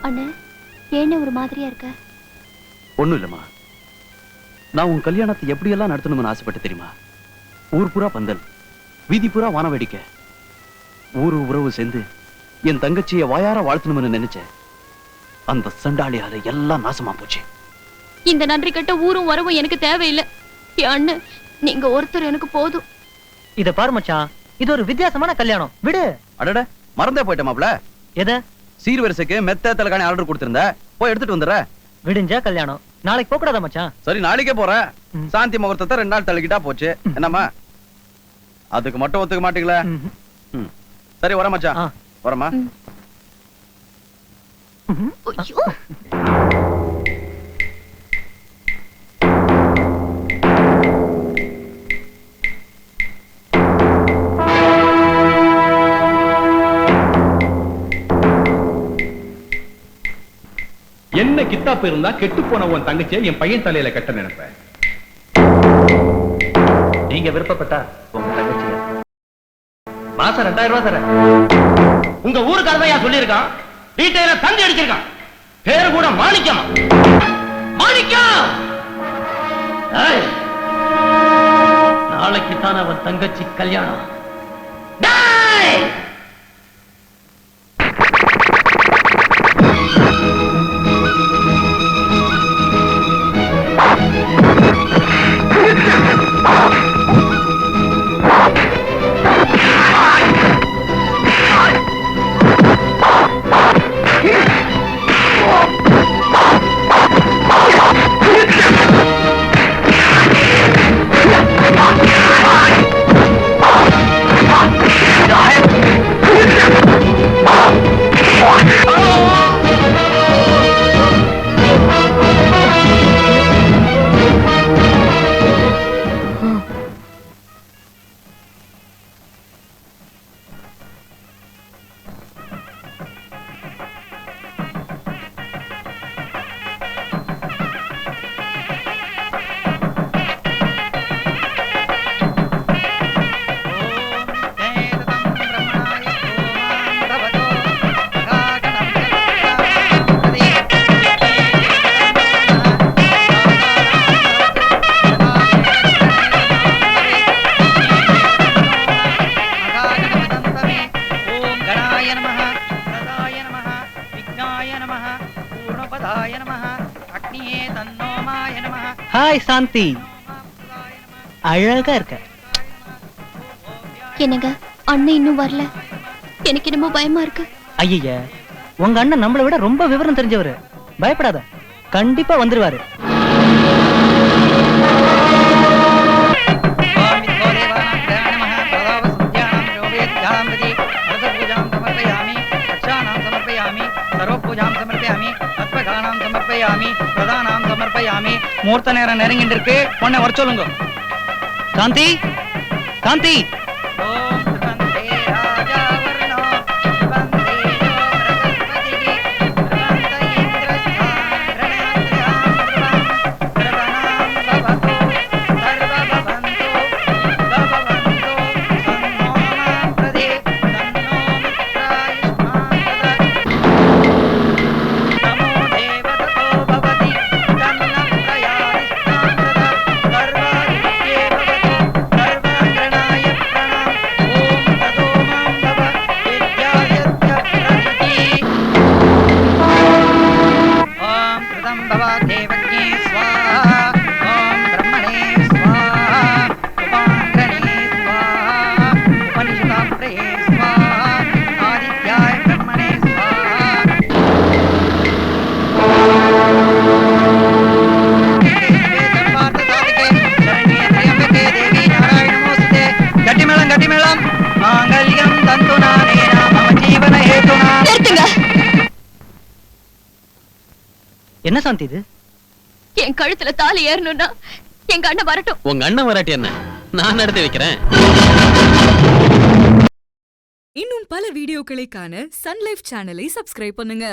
அண்ணே, ஏன்னு ஒரு மாதிரியா இருக்க? ஒண்ணும் இல்லம்மா. நான் உன் கல்யாணத்தை எப்படியெல்லாம் நடத்தணும்னு ஆசைப்பட்டு தெரியுமா? ஊர் பூரா பந்தல், வீதி பூரா வான வேடிக்கை, ஊரு உறவு சேர்ந்து என் தங்கச்சியை வாயார வாழ்த்தணும்னு நினைச்சேன். அந்த சண்டாளியால எல்லாம் நாசமா போச்சு. இந்த நன்றி கட்ட ஊரும் வரவும் எனக்கு தேவையில்லை. அண்ணன், நீங்க ஒருத்தர் எனக்கு போதும். இத பாரு மச்சான், இது ஒரு வித்தியாசமான கல்யாணம். விடு. அடட, மறந்தே போயிட்ட மாப்ள. எத? சீர்வரிசைக்கு மெத்த தலைகாணி ஆர்டர் கொடுத்திருந்த, போய் எடுத்துட்டு வந்துடுற. விடிஞ்சா கல்யாணம், நாளைக்கு போக கூடாதா மச்சான்? சரி, நாளைக்கே போறேன். சாந்தி முகூர்த்தத்தை 2 நாள் தள்ளிக்கிட்டா போச்சு. என்னம்மா, அதுக்கு மட்டும் ஒத்துக்க மாட்டீங்களா? சரி, வர மச்சான். வரமா. என்ன கித்தாப்பு இருந்தா கெட்டு போன உன் தங்கச்சியை என் பையன் தலையில கட்ட நினைப்பேன். நீங்க விருப்பப்பட்டா உங்க தங்கச்சிய மாசம் 2000 ரூபாய் தர. உங்க ஊருக்காரதான் சொல்லியிருக்கான், வீட்டையில தந்தி அடிச்சிருக்கான். பேரு கூட மாணிக்கமா. மாணிக்கம், நாளைக்கு தான் அவன் தங்கச்சி கல்யாணம். ஹாய் சாந்தி, அழகா இருக்க. என்னங்க, அண்ணன் இன்னும் வரல. எனக்கு என்னமோ பயமா இருக்கு. ஐயா, உங்க அண்ணன் நம்மளை விட ரொம்ப விவரம் தெரிஞ்சவரு. பயப்படாத, கண்டிப்பா வந்துருவாரு. மூர்த்த நேரம் நெருங்கிட்டு இருக்கு, பொண்ணை வர சொல்லுங்க. சாந்தி, சாந்தி. என்ன சாந்தி இது? என் கழுத்துல தாலி ஏறணும்னா எங்க அண்ணன் வரட்டும். உங்க அண்ணன் வராட்டி என்ன, நான் நடத்தி வைக்கிறேன். இன்னும் பல வீடியோக்களை காண சன் லைஃப் சேனலை சப்ஸ்கிரைப் பண்ணுங்க.